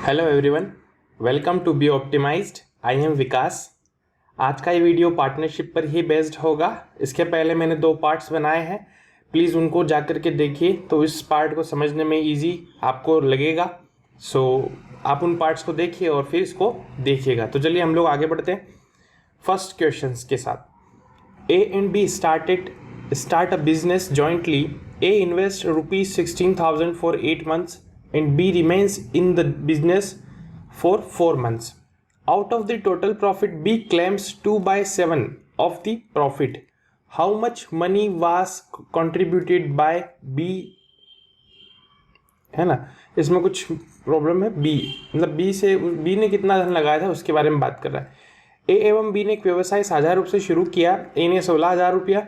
Hello everyone, welcome to be optimised. I am Vikas. आज का ये वीडियो पार्टनरशिप पर ही बेस्ड होगा। इसके पहले मैंने 2 पार्ट्स बनाए हैं, प्लीज़ उनको जा कर के देखिए तो इस पार्ट को समझने में इजी आपको लगेगा। सो आप उन पार्ट्स को देखिए और फिर इसको देखिएगा। तो चलिए हम लोग आगे बढ़ते हैं फर्स्ट क्वेश्चंस के साथ। A and B start a business jointly. A invest ₹16,000 for 8 months and B remains in the business for 4 months. Out of the total profit, B claims 2/7 of the profit. How much money was contributed by B? है ना, इसमें कुछ problem है। B मतलब B ने कितना धन लगाया था उसके बारे में बात कर रहा है। ए एवं बी ने एक व्यवसाय साझा रूप से शुरू किया। ए ने 16,000 रुपया,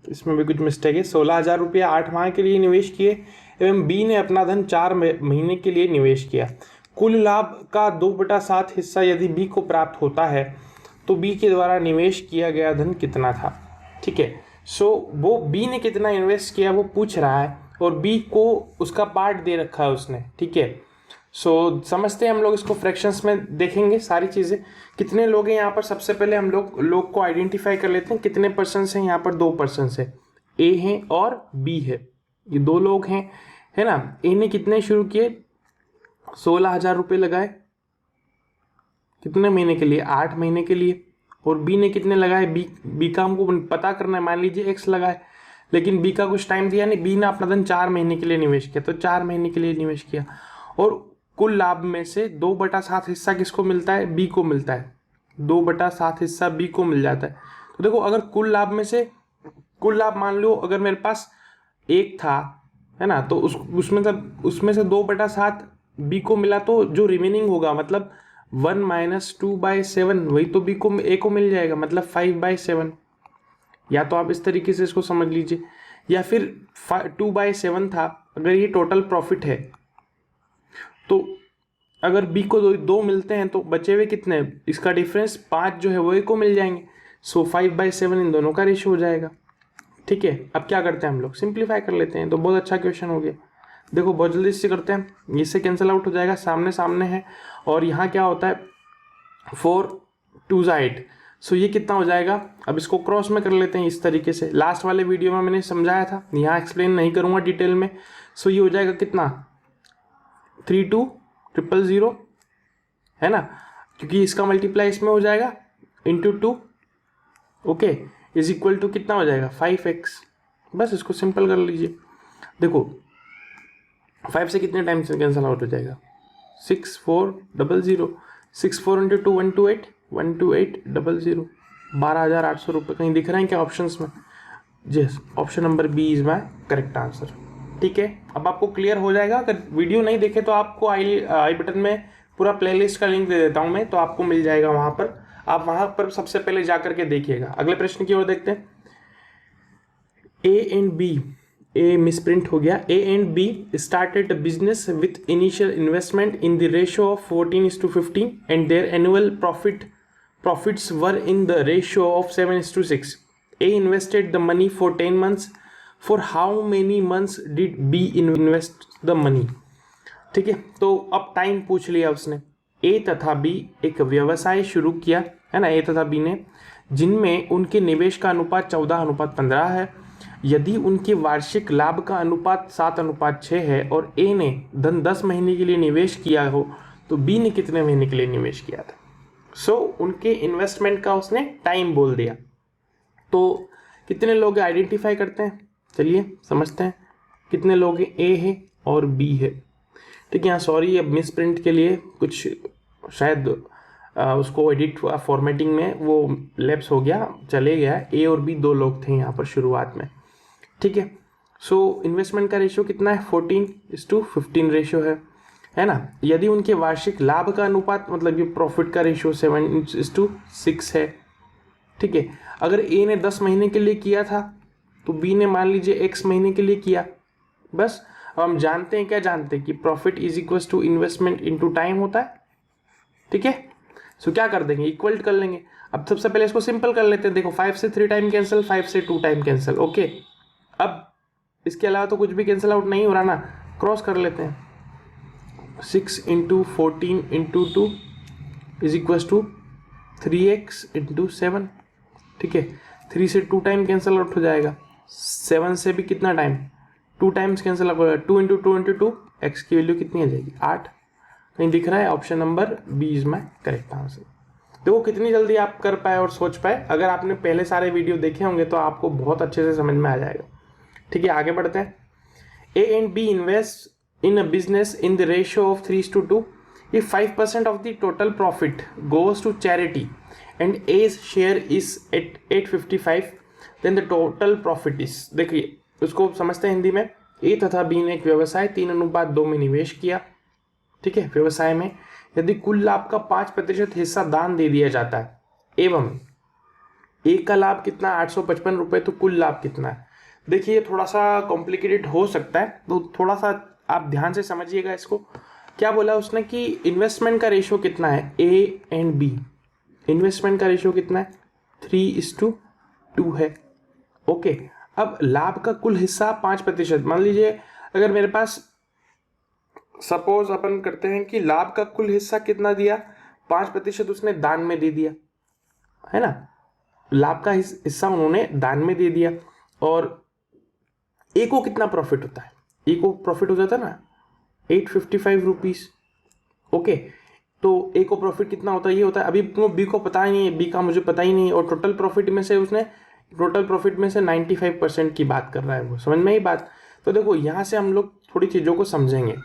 इसमें भी कुछ मिस्टेक है, 16,000 रुपया 8 माह के लिए निवेश किए एवं बी ने अपना धन 4 महीने के लिए निवेश किया। कुल लाभ का 2/7 हिस्सा यदि बी को प्राप्त होता है तो बी के द्वारा निवेश किया गया धन कितना था। ठीक है, सो वो बी ने कितना इन्वेस्ट किया वो पूछ रहा है और बी को उसका पार्ट दे रखा है उसने। ठीक है, सो समझते हैं हम लोग इसको। फ्रैक्शंस में देखेंगे सारी चीज़ें। कितने लोग हैं यहाँ पर, सबसे पहले हम लोग को आइडेंटिफाई कर लेते हैं। कितने पर्सन्स हैं यहाँ पर? 2 पर्सन्स है, ए हैं और बी है। ये 2 लोग हैं, है ना। ए ने कितने शुरू किए? 16,000 रुपये लगाए। कितने महीने के लिए? 8 महीने के लिए। और बी ने कितने लगाए? बी का हमको पता करना है। मान लीजिए एक्स लगाए, लेकिन बी का कुछ टाइम दिया नहीं। बी ने अपना धन 4 महीने के लिए निवेश किया, तो 4 महीने के लिए निवेश किया। और कुल लाभ में से 2/7 हिस्सा किसको मिलता है? बी को मिलता है। 2/7 हिस्सा बी को मिल जाता है। तो देखो, अगर कुल लाभ में से, कुल लाभ मान लो अगर मेरे पास 1 था, है ना, तो उसमें से 2/7 बी को मिला, तो जो रिमेनिंग होगा मतलब 1 - 2/7 वही तो बी को, ए को मिल जाएगा, मतलब 5/7। या तो आप इस तरीके से इसको समझ लीजिए, या फिर 2/7 था। अगर ये टोटल प्रॉफिट है तो अगर बी को 2 मिलते हैं तो बचे हुए कितने? इसका डिफरेंस 5 जो है वो ए को मिल जाएंगे। सो 5/7 इन दोनों का रेशियो हो जाएगा। ठीक है, अब क्या करते हैं हम लोग? सिंप्लीफाई कर लेते हैं। तो बहुत अच्छा क्वेश्चन हो गया। देखो बहुत जल्दी से करते हैं, इससे कैंसिल आउट हो जाएगा, सामने सामने है। और यहाँ क्या होता है? 4 2 8। सो ये कितना हो जाएगा? अब इसको क्रॉस में कर लेते हैं इस तरीके से। लास्ट वाले वीडियो में मैंने समझाया था, यहाँ एक्सप्लेन नहीं करूँगा डिटेल में। सो ये हो जाएगा कितना? 32,000, है ना, क्योंकि इसका मल्टीप्लाई इसमें हो जाएगा into 2। Okay, is equal to कितना हो जाएगा? 5x। बस इसको सिंपल कर लीजिए। देखो 5 से कितने टाइम से कैंसिल आउट हो जाएगा? 6400। 64 × 2 128, 12800। 12,800 रुपये। कहीं दिख रहे हैं क्या ऑप्शंस में? Yes, option number B is my correct answer. ठीक है, अब आपको क्लियर हो जाएगा। अगर वीडियो नहीं देखे तो आपको आई बटन में पूरा प्लेलिस्ट का लिंक दे देता हूं मैं, तो आपको मिल जाएगा वहां पर। आप वहां पर सबसे पहले जाकर के देखिएगा। अगले प्रश्न की ओर देखते हैं। A and B, A misprint हो गया। A and B started business with initial investment in the ratio of 14:15 and their annual profits were in the ratio of 7:6. A invested the money for 10 months. For how many months did B invest the money? ठीक है, तो अब time पूछ लिया उसने। ए तथा B एक व्यवसाय शुरू किया, है ना, ए तथा बी ने, जिनमें उनके निवेश का अनुपात 14:15 है। यदि उनके वार्षिक लाभ का अनुपात 7:6 है और ए ने धन 10 महीने के लिए निवेश किया हो, तो बी ने कितने महीने के लिए निवेश किया था? सो उनके इन्वेस्टमेंट का उसने टाइम बोल दिया। तो कितने लोग आइडेंटिफाई करते हैं? चलिए समझते हैं। कितने लोग हैं? ए है और बी है। ठीक है, यहाँ सॉरी, अब मिस प्रिंट के लिए कुछ शायद उसको एडिट फॉर्मेटिंग में वो लैप्स हो गया, चले गया। ए और बी 2 लोग थे यहाँ पर शुरुआत में। ठीक है, सो इन्वेस्टमेंट का रेशियो कितना है? 14:15 रेशियो है ना। यदि उनके वार्षिक लाभ का अनुपात, मतलब ये प्रॉफिट का रेशियो 7:6 है। ठीक है, अगर ए ने 10 महीने के लिए किया था तो बी ने मान लीजिए x महीने के लिए किया। बस अब हम जानते हैं, क्या जानते हैं कि profit is equal to investment into time होता है। ठीक है, सो क्या कर देंगे? इक्वल कर लेंगे। अब सबसे पहले इसको सिंपल कर लेते हैं। देखो 5 से 3 टाइम कैंसिल, 5 से 2 टाइम कैंसिल। ओके, अब इसके अलावा तो कुछ भी कैंसिल आउट नहीं हो रहा ना, क्रॉस कर लेते हैं। 6 into 14 into 2 is equal to 3x into 7। ठीक है, 3 से 2 टाइम कैंसिल आउट हो जाएगा, 7 से भी कितना टाइम 2 टाइम्स कैंसिल आउट हो जाएगा, 2 इंटू 2 इंटू 2, एक्स की वैल्यू कितनी आ जाएगी 8। कहीं दिख रहा है? Option number B is my correct answer. देखो कितनी जल्दी आप कर पाए और सोच पाए। अगर आपने पहले सारे वीडियो देखे होंगे तो आपको बहुत अच्छे से समझ में आ जाएगा। ठीक है, आगे बढ़ते हैं। A and B invest in a business in the ratio of 3:2। If 5% of the total profit goes to charity and A's share is at 855, then the total profit is, देखिए उसको समझते हैं हिंदी में। ए तथा बी ने एक व्यवसाय 3:2 में निवेश किया। ठीक है, व्यवसाय में यदि कुल लाभ का 5% हिस्सा दान दे दिया जाता है एवं ए का लाभ कितना 855 रुपये, तो कुल लाभ कितना है? देखिए थोड़ा सा कॉम्प्लिकेटेड हो सकता है, तो थोड़ा सा आप ध्यान से समझिएगा इसको। क्या बोला उसने कि इन्वेस्टमेंट का रेशियो कितना है ए एंड बी, इन्वेस्टमेंट का रेशियो कितना है 3:2 है। ओके, अब लाभ का कुल हिस्सा 5%। मान लीजिए अगर मेरे पास सपोज अपन करते हैं कि लाभ का कुल हिस्सा कितना दिया, 5% उसने दान में दे दिया, है ना, लाभ का हिस्सा उन्होंने दान में दे दिया। और ए को कितना प्रॉफिट होता है, ए को प्रॉफिट हो जाता है ना 855 रुपीज। ओके, तो ए को प्रॉफिट कितना होता है, ये होता है। अभी बी को पता ही नहीं है, बी का मुझे पता ही नहीं है। और टोटल प्रॉफिट में से उसने, टोटल प्रॉफिट में से 95% की बात कर रहा है वो, समझ में ही बात। तो देखो यहाँ से हम लोग थोड़ी चीज़ों को समझेंगे।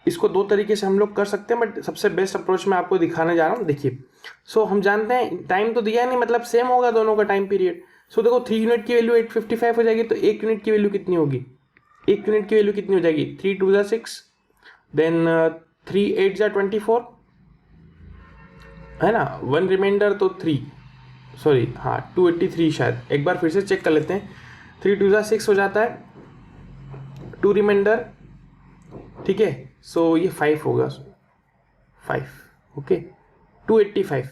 इसको दो तरीके से हम लोग कर सकते हैं, बट सबसे बेस्ट अप्रोच मैं आपको दिखाने जा रहा हूँ। देखिए, सो हम जानते हैं टाइम तो दिया नहीं, मतलब सेम होगा दोनों का टाइम पीरियड। सो देखो 3 यूनिट की वैल्यू 855 हो जाएगी, तो 1 यूनिट की वैल्यू कितनी होगी, 1 यूनिट की वैल्यू कितनी हो जाएगी 3 2 6, देन 3 8 24, है ना, 1 रिमाइंडर तो 3, सॉरी हाँ 283 शायद, एक बार फिर से चेक कर लेते हैं। 3 2 6 हो जाता है, 2 रिमाइंडर, ठीक है, सो ये 5 होगा, 5। ओके, 285।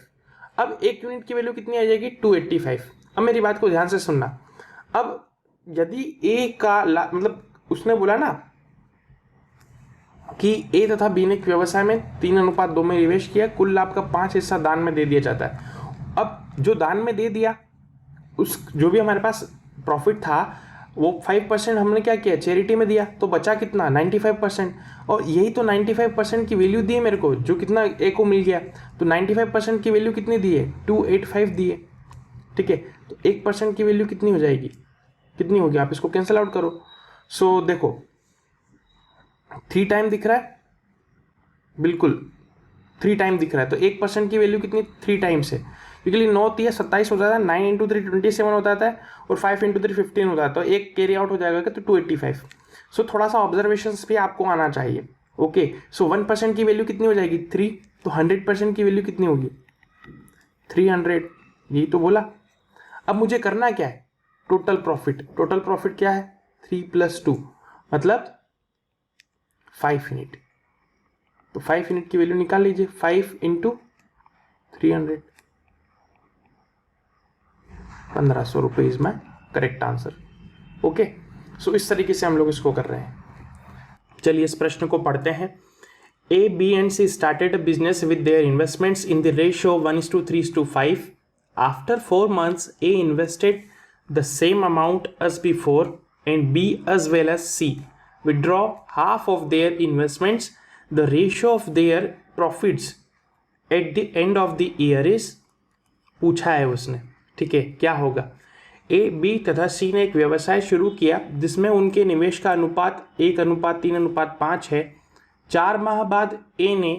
अब 1 यूनिट की वैल्यू कितनी आ जाएगी 285। अब मेरी बात को ध्यान से सुनना। अब यदि ए का मतलब उसने बोला ना कि ए तथा बी ने व्यवसाय में 3:2 में निवेश किया, कुल लाभ का 5 हिस्सा दान में दे दिया जाता है। अब जो दान में दे दिया, उस जो भी हमारे पास प्रॉफिट था वो 5% हमने क्या किया चैरिटी में दिया, तो बचा कितना 95%। और यही तो 95% की वैल्यू दी है मेरे को, जो कितना ए को मिल गया। तो 95% की वैल्यू कितनी दी है 285 दी है। ठीक है, तो 1% की वैल्यू कितनी हो जाएगी, कितनी होगी, आप इसको कैंसिल आउट करो। सो देखो 3 टाइम दिख रहा है, बिल्कुल 3 टाइम दिख रहा है, तो 1% की वैल्यू कितनी 3 टाइम्स है, क्योंकि 9 3 27 हो जाता है, 9 इंटू 3 27 हो जाता है, और 5 इंटू 3 15 हो जाता है, तो एक कैरी आउट हो जाएगा तो 285। सो थोड़ा सा ऑब्जर्वेशन भी आपको आना चाहिए। ओके, सो 1% की वैल्यू कितनी हो जाएगी 3, तो 100% की वैल्यू कितनी होगी 300, यही तो बोला। अब मुझे करना क्या है, टोटल प्रॉफिट, टोटल प्रॉफिट क्या है 3 + 2 मतलब 5 यूनिट। तो 5 यूनिट की वैल्यू निकाल लीजिए, 5 इंटू 300, 1500 रुपये is my correct answer. Okay, so इस तरीके से हम लोग इसको कर रहे हैं। चलिए इस प्रश्न को पढ़ते हैं। A B and C started a business with their investments in the ratio 1:3:5। After 4 months A invested the same amount as before and B as well as C withdraw half of their investments. The ratio of their profits at the end of the year is, पूछा है उसने। ठीक है, क्या होगा, A B तथा सी ने एक व्यवसाय शुरू किया जिसमें उनके निवेश का अनुपात 1:3:5 है। 4 माह बाद ए ने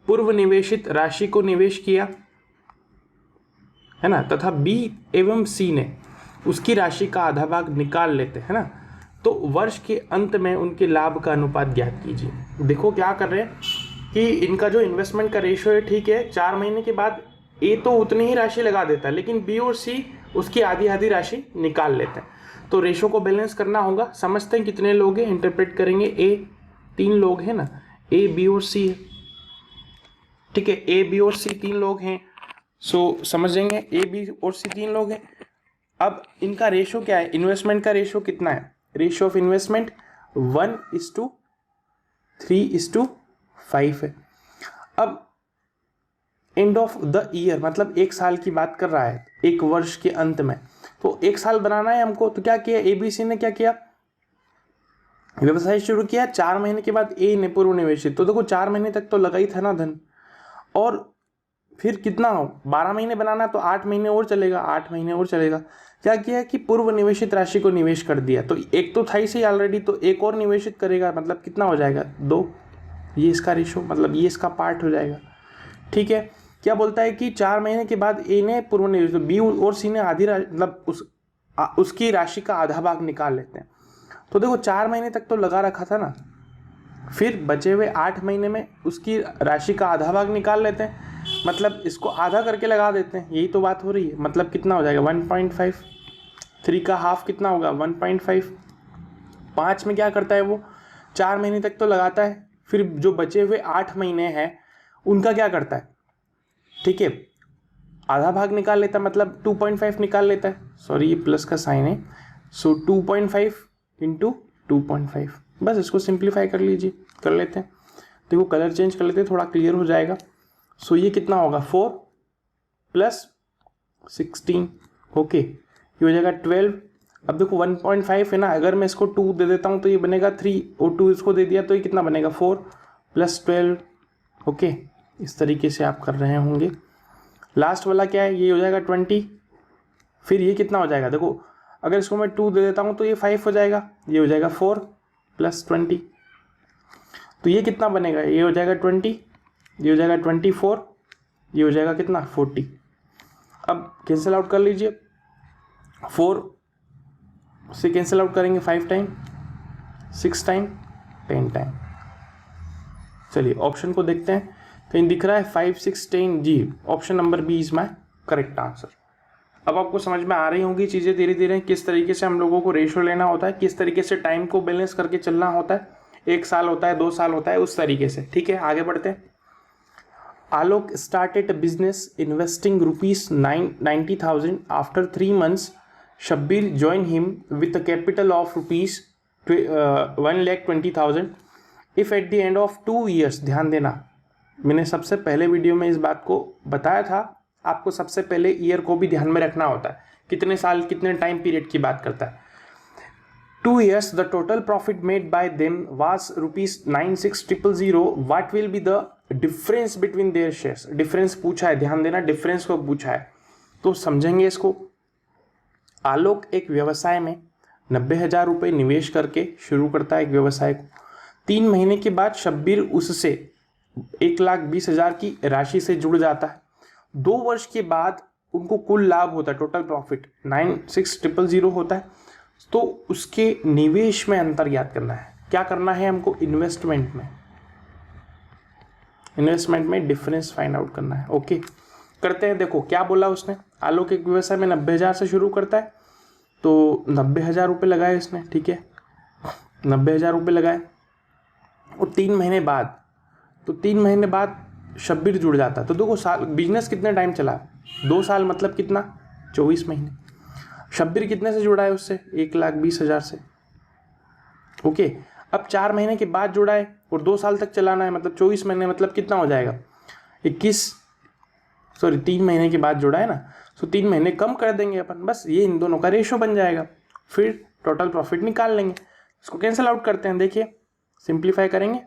पूर्व निवेशित राशि को निवेश किया, है ना, तथा बी एवं सी ने उसकी राशि का आधा भाग निकाल लेते हैं ना, तो वर्ष के अंत में उनके लाभ का अनुपात ज्ञात कीजिए। देखो क्या कर रहे हैं कि इनका जो इन्वेस्टमेंट का रेशियो है, ठीक है, 4 महीने के बाद ए तो उतनी ही राशि लगा देता है, लेकिन बी और सी उसकी आधी आधी राशि निकाल लेते हैं। तो रेशियो को बैलेंस करना होगा। समझते हैं कितने लोग हैं, इंटरप्रेट करेंगे। ए 3 लोग हैं ना, ए बी और सी है, ठीक है, ए बी और सी 3 लोग हैं। सो समझेंगे ए बी और सी 3 लोग हैं। अब इनका रेशियो क्या है, इन्वेस्टमेंट का रेशियो कितना है, रेशियो ऑफ इन्वेस्टमेंट 1:3 3:5 है। अब एंड ऑफ द ईयर मतलब एक साल की बात कर रहा है, एक वर्ष के अंत में, तो एक साल बनाना है हमको। तो क्या किया ABC ने, क्या किया, व्यवसाय शुरू किया। 4 महीने के बाद ए ने पूर्व निवेशित, तो देखो 4 महीने तक तो लगा ही था ना धन, और फिर कितना हो 12 महीने बनाना, तो 8 महीने और चलेगा, 8 महीने और चलेगा। क्या किया कि पूर्व निवेशित राशि को निवेश कर दिया, तो एक तो था ही सही ऑलरेडी, तो एक और निवेशित करेगा, मतलब कितना हो जाएगा 2, ये इसका रेशो, मतलब ये इसका पार्ट हो जाएगा। ठीक है, क्या बोलता है कि 4 महीने के बाद ए ने पूर्व निवेश, तो बी और सी ने आधी मतलब उसकी राशि का आधा भाग निकाल लेते हैं। तो देखो 4 महीने तक तो लगा रखा था ना, फिर बचे हुए 8 महीने में उसकी राशि का आधा भाग निकाल लेते हैं, मतलब इसको आधा करके लगा देते हैं, यही तो बात हो रही है। मतलब कितना हो जाएगा 1.5, 3 का हाफ कितना होगा 1.5। 5 में क्या करता है वो, 4 महीने तक तो लगाता है, फिर जो बचे हुए 8 महीने हैं उनका क्या करता है, ठीक है, आधा भाग निकाल लेता है, मतलब 2.5 निकाल लेता है। सॉरी ये प्लस का साइन है, सो 2.5 इंटू 2.5, बस इसको सिंप्लीफाई कर लीजिए, कर लेते हैं। देखो कलर चेंज कर लेते हैं, थोड़ा क्लियर हो जाएगा। सो ये कितना होगा 4 + 16, ओके, ये हो जाएगा 12। अब देखो 1.5 है ना, अगर मैं इसको 2 दे देता हूँ तो ये बनेगा 3, और 2 इसको दे दिया तो ये कितना बनेगा 4 + 12, ओके। इस तरीके से आप कर रहे होंगे। लास्ट वाला क्या है, ये हो जाएगा 20, फिर ये कितना हो जाएगा, देखो अगर इसको मैं 2 दे देता हूँ तो ये 5 हो जाएगा, ये हो जाएगा 4 + 20, तो ये कितना बनेगा, ये हो जाएगा 20, ये हो जाएगा 24, ये हो जाएगा कितना 40। अब कैंसिल आउट कर लीजिए, 4 से कैंसिल आउट करेंगे 5 टाइम, 6 टाइम, 10 टाइम। चलिए ऑप्शन को देखते हैं, कहीं दिख रहा है 5, 6, 10, जी option number B is my correct answer. अब आपको समझ में आ रही होंगी चीज़ें धीरे धीरे, किस तरीके से हम लोगों को रेशो लेना होता है, किस तरीके से टाइम को बैलेंस करके चलना होता है, 1 साल होता है 2 साल होता है, उस तरीके से। ठीक है, आगे बढ़ते हैं। Alok started business investing ₹90,000 after 3 months. Shabbir joined him with a capital of ₹1,20,000. If at the end of 2 years, ध्यान देना, मैंने सबसे पहले वीडियो में इस बात को बताया था, आपको सबसे पहले ईयर को भी ध्यान में रखना होता है, कितने साल कितने टाइम पीरियड की बात करता है। 2 years the total profit made by them was ₹96,000. What will be the difference between their shares? Difference पूछा है, ध्यान देना, डिफरेंस को पूछा है तो समझेंगे इसको। आलोक एक व्यवसाय में 90,000 रुपये निवेश करके शुरू करता है एक व्यवसाय को। 3 महीने के बाद शब्बीर उससे 1,20,000 की राशि से जुड़ जाता है। 2 वर्ष के बाद उनको कुल लाभ होता है, टोटल प्रॉफिट 96,000 होता है। तो उसके निवेश में अंतर याद करना है, क्या करना है हमको, इन्वेस्टमेंट में डिफरेंस फाइंड आउट करना है। ओके करते हैं। देखो क्या बोला उसने, आलोक एक व्यवसाय में 90,000 से शुरू करता है, तो 90,000 रुपये लगाए इसने, ठीक है, 90,000 रुपये लगाए, और 3 महीने बाद, तो 3 महीने बाद शब्बीर जुड़ जाता है। तो देखो साल बिजनेस कितने टाइम चला, 2 साल, मतलब कितना 24 महीने। शब्बीर कितने से जुड़ा है उससे, 1,20,000 से, ओके। अब 4 महीने के बाद जुड़ा है और 2 साल तक चलाना है, मतलब 24 महीने, मतलब कितना हो जाएगा 3 महीने के बाद जुड़ा है ना, तो 3 महीने कम कर देंगे अपन, बस ये इन दोनों का रेशो बन जाएगा, फिर टोटल प्रॉफिट निकाल लेंगे। इसको कैंसिल आउट करते हैं, देखिए सिंप्लीफाई करेंगे।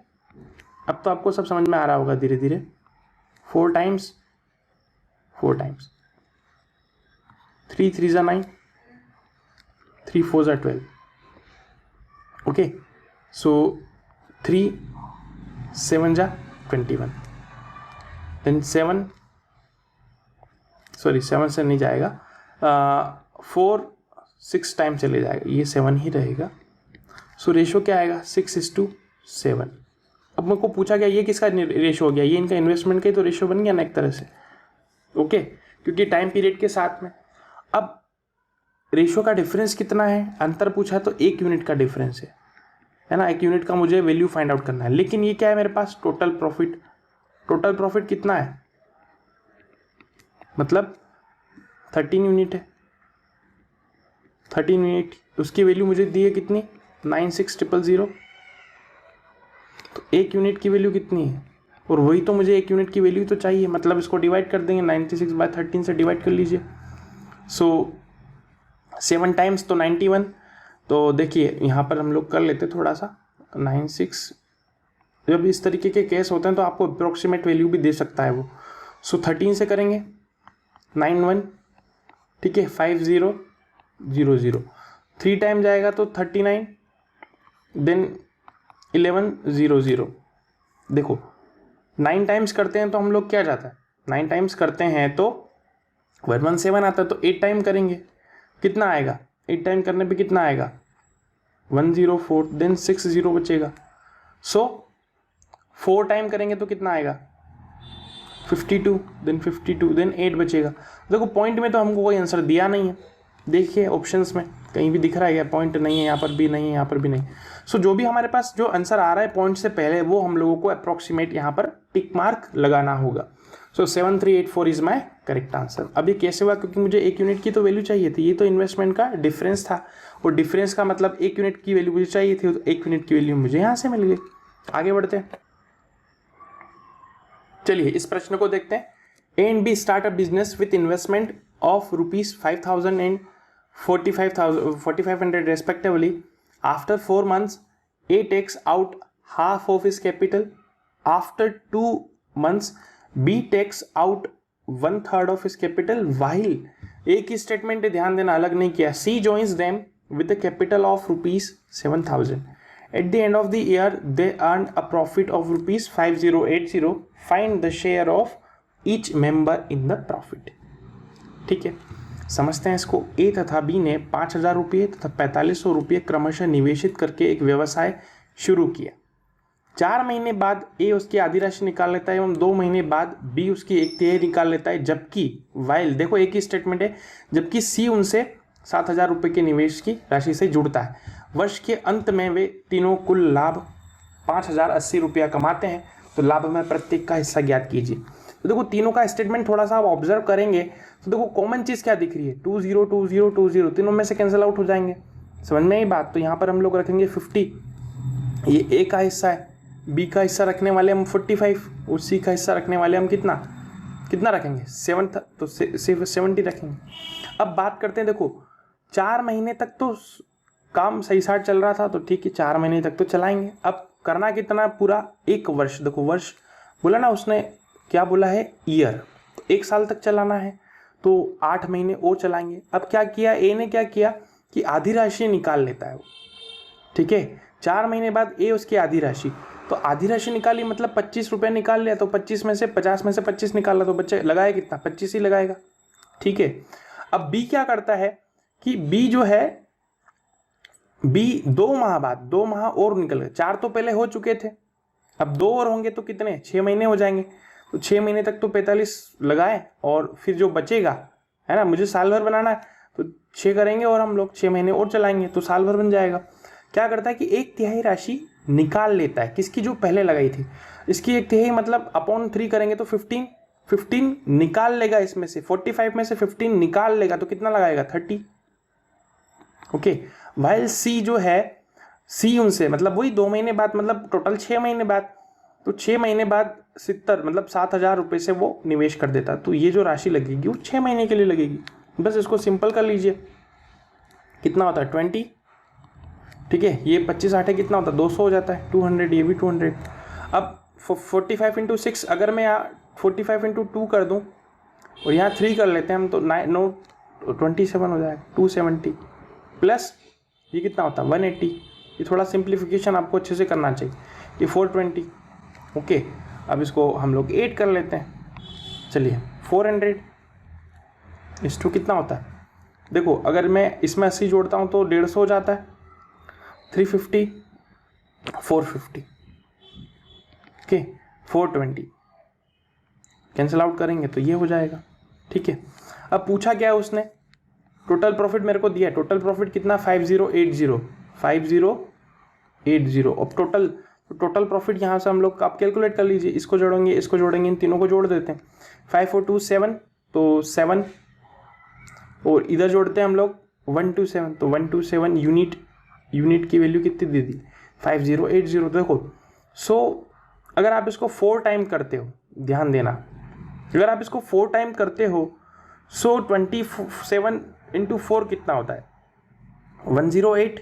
अब तो आपको सब समझ में आ रहा होगा धीरे धीरे। 4 टाइम्स 3 3 = 9, 3 4 = 12, ओके। सो 3 7 = 21, देन 7 से नहीं जाएगा, 4 6 टाइम चले जाएगा, ये 7 ही रहेगा। सो रेशो क्या आएगा 6:7। अब मेरे को पूछा गया ये किसका रेशो हो गया, ये इनका इन्वेस्टमेंट का ही तो रेशो बन गया ना एक तरह से, ओके, क्योंकि टाइम पीरियड के साथ में। अब रेशो का डिफरेंस कितना है, अंतर पूछा तो 1 यूनिट का डिफरेंस है ना, 1 यूनिट का मुझे वैल्यू फाइंड आउट करना है। लेकिन ये क्या है मेरे पास, टोटल प्रॉफिट कितना है, मतलब 13 यूनिट है, 13 यूनिट, उसकी वैल्यू मुझे दी है कितनी 96,000, तो 1 यूनिट की वैल्यू कितनी है, और वही तो मुझे 1 यूनिट की वैल्यू तो चाहिए, मतलब इसको डिवाइड कर देंगे 96/13 से डिवाइड कर लीजिए। सो 7 टाइम्स तो 91। तो देखिए यहाँ पर हम लोग कर लेते थोड़ा सा 96, जब इस तरीके के केस होते हैं तो आपको अप्रोक्सीमेट वैल्यू भी दे सकता है वो। सो 13 से करेंगे 91, ठीक है, 5000, 3 टाइम जाएगा तो 39, देन 1100। देखो 9 टाइम्स करते हैं तो हम लोग क्या जाता है, 9 टाइम्स करते हैं तो 117 आता है, तो 8 टाइम करेंगे कितना आएगा, 8 टाइम करने पे कितना आएगा 104, देन 60 बचेगा। सो 4 टाइम करेंगे तो कितना आएगा 52, देन 8 बचेगा। देखो पॉइंट में तो हमको कोई आंसर दिया नहीं है, देखिए ऑप्शंस में कहीं भी दिख रहा है क्या, पॉइंट नहीं है, यहाँ पर भी नहीं है, यहाँ पर भी नहीं। सो जो भी हमारे पास जो आंसर आ रहा है पॉइंट से पहले, वो हम लोगों को अप्रोक्सीमेट यहाँ पर टिक मार्क लगाना होगा। सो 7384 इज माई करेक्ट आंसर। अब ये कैसे हुआ, क्योंकि मुझे 1 यूनिट की तो वैल्यू चाहिए थी, ये तो इन्वेस्टमेंट का डिफरेंस था, और डिफरेंस का मतलब 1 यूनिट की वैल्यू मुझे चाहिए थी, तो 1 यूनिट की वैल्यू मुझे यहाँ से मिल गई। आगे बढ़ते हैं, चलिए इस प्रश्न को देखते हैं। A and B start a business with investment of ₹5,000 and 4,500 respectively. After 4 months, A takes out half of his capital. After 2 months, B takes out 1/3 of his capital. While A की स्टेटमेंट ध्यान देना अलग नहीं किया, C joins them with a capital of ₹7,000. At the end of the year, they earned a profit of ₹5,080. Find the share of each member in the profit. ठीक है, समझते हैं इसको। ए तथा बी ने 5,000 रुपये तथा 4,500 रुपये क्रमशः निवेशित करके एक व्यवसाय शुरू किया। 4 महीने बाद ए उसकी आधी राशि निकाल लेता है एवं 2 महीने बाद बी उसकी 1/3 निकाल लेता है, जबकि वाइल, देखो एक ही स्टेटमेंट है, जबकि सी उनसे 7,000 रुपये के निवेश की राशि से जुड़ता है। वर्ष के अंत में वे तीनों कुल लाभ 5,080 रुपया कमाते हैं, तो लाभ में प्रत्येक का हिस्सा ज्ञात कीजिए। तो देखो तीनों का स्टेटमेंट थोड़ा सा आप ऑब्जर्व करेंगे तो देखो कॉमन चीज़ क्या दिख रही है, 20 20 20, तीनों में से कैंसिल आउट हो जाएंगे, समझ में ही बात। तो यहाँ पर हम लोग रखेंगे 50, ये ए का हिस्सा है, बी का हिस्सा रखने वाले हम 45, और सी का हिस्सा रखने वाले हम कितना रखेंगे 7, तो 70 रखेंगे। अब बात करते हैं, देखो 4 महीने तक तो काम सही साथ चल रहा था, तो ठीक है 4 महीने तक तो चलाएंगे। अब करना कितना, पूरा 1 वर्ष, देखो वर्ष बोला ना उसने, क्या बोला है ईयर, 1 साल तक चलाना है, तो 8 महीने और चलाएंगे। अब क्या किया ए ने, क्या किया कि आधी राशि निकाल लेता है वो, ठीक है। 4 महीने बाद ए उसकी आधी राशि, तो आधी राशि निकाली मतलब 25 रुपये निकाल लिया, तो 50 में से 25 निकाला, तो बच्चे लगाए कितना 25 ही लगाएगा, ठीक है। अब बी क्या करता है कि बी जो है, बी 2 माह बाद 2 माह और निकल गए, 4 तो पहले हो चुके थे, अब 2 और होंगे तो कितने 6 महीने हो जाएंगे, तो 6 महीने तक तो 45 लगाए, और फिर जो बचेगा है ना, मुझे साल भर बनाना है तो 6 करेंगे और हम लोग 6 महीने और चलाएंगे तो साल भर बन जाएगा। क्या करता है कि 1/3 राशि निकाल लेता है, किसकी, जो पहले लगाई थी, इसकी 1/3 मतलब अपॉन 3 करेंगे तो 15 निकाल लेगा, इसमें से 45 में से 15 निकाल लेगा, तो कितना लगाएगा 30, ओके। वाइल सी जो है, सी उनसे मतलब वही 2 महीने बाद, मतलब टोटल 6 महीने बाद, तो 6 महीने बाद 70 मतलब 7,000 रुपये से वो निवेश कर देता, तो ये जो राशि लगेगी वो 6 महीने के लिए लगेगी। बस इसको सिंपल कर लीजिए, कितना होता है 20, ठीक है, ये 25 8 कितना होता है 200 हो जाता है, 200, ये भी 200। अब 45 × 6, अगर मैं यहाँ 45 × 2 कर दूँ और यहाँ 3 कर लेते हैं हम, तो 27 हो जाएगा, 270 प्लस ये कितना होता है 180। ये थोड़ा सिंप्लीफिकेशन आपको अच्छे से करना चाहिए, ये 420, ओके। अब इसको हम लोग 8 कर लेते हैं, चलिए 400 इस टू कितना होता है, देखो अगर मैं इसमें 80 जोड़ता हूँ तो 150 हो जाता है, 350 450, ओके, 420 कैंसिल आउट करेंगे तो ये हो जाएगा, ठीक है। अब पूछा क्या है उसने, टोटल प्रॉफिट मेरे को दिया है, टोटल प्रॉफिट कितना 5080। अब टोटल प्रॉफिट यहाँ से हम लोग आप कैलकुलेट कर लीजिए, इसको जोड़ेंगे, इन तीनों को जोड़ देते हैं, 5 और 2 7, तो 7, और इधर जोड़ते हैं हम लोग 127, तो 127 यूनिट की वैल्यू कितनी दे दी 5080। देखो सो अगर आप इसको 4 टाइम करते हो, ध्यान देना, अगर आप इसको 4 टाइम करते हो सो 27 इंटू 4 कितना होता है 108,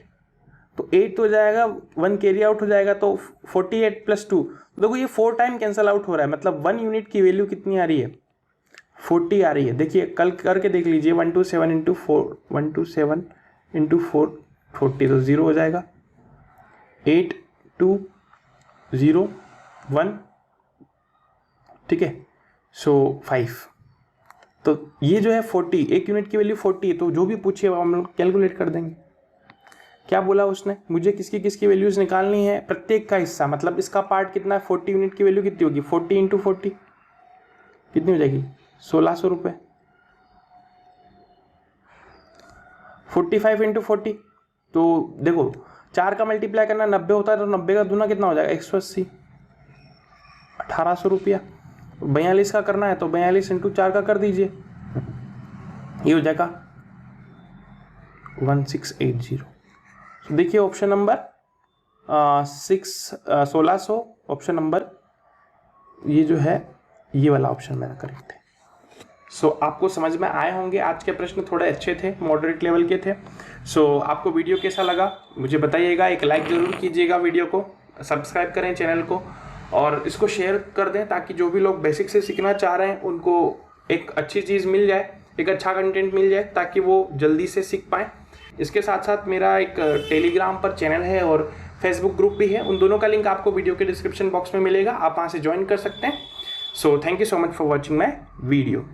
तो 8 हो जाएगा, 1 कैरी आउट हो जाएगा, तो 48 प्लस 2, देखो ये 4 टाइम कैंसिल आउट हो रहा है, मतलब 1 यूनिट की वैल्यू कितनी आ रही है 40 आ रही है। देखिए कल करके देख लीजिए 127 इंटू 4, 127 इंटू 4 40, तो 0 हो जाएगा, 8 2 0 1, ठीक है, सो 5, तो ये जो है 40, 1 यूनिट की वैल्यू 40 है, तो जो भी पूछिए हम लोग कैलकुलेट कर देंगे। क्या बोला उसने, मुझे किसकी किसकी वैल्यूज निकालनी है, प्रत्येक का हिस्सा, मतलब इसका पार्ट कितना है, 40 यूनिट की वैल्यू कितनी होगी 40 इंटू 40 कितनी हो जाएगी 1600 रुपये, 45 इंटू 40, तो देखो 4 का मल्टीप्लाई करना 90 होता है, तो 90 का दूना कितना हो जाएगा 180, 1800 रुपया। 42 का करना है तो 42 इंटू 4 का कर दीजिए, ये हो जाएगा 1680। तो देखिए ऑप्शन नंबर 1600, ऑप्शन नंबर ये जो है ये वाला ऑप्शन मेरा करेक्ट है। सो आपको समझ में आए होंगे, आज के प्रश्न थोड़े अच्छे थे, मॉडरेट लेवल के थे। सो आपको वीडियो कैसा लगा मुझे बताइएगा, एक लाइक ज़रूर कीजिएगा वीडियो को, सब्सक्राइब करें चैनल को और इसको शेयर कर दें, ताकि जो भी लोग बेसिक से सीखना चाह रहे हैं उनको एक अच्छी चीज़ मिल जाए, एक अच्छा कंटेंट मिल जाए, ताकि वो जल्दी से सीख पाएँ। इसके साथ साथ मेरा एक टेलीग्राम पर चैनल है और फेसबुक ग्रुप भी है, उन दोनों का लिंक आपको वीडियो के डिस्क्रिप्शन बॉक्स में मिलेगा, आप वहाँ से ज्वाइन कर सकते हैं। So thank you so much for watching my video.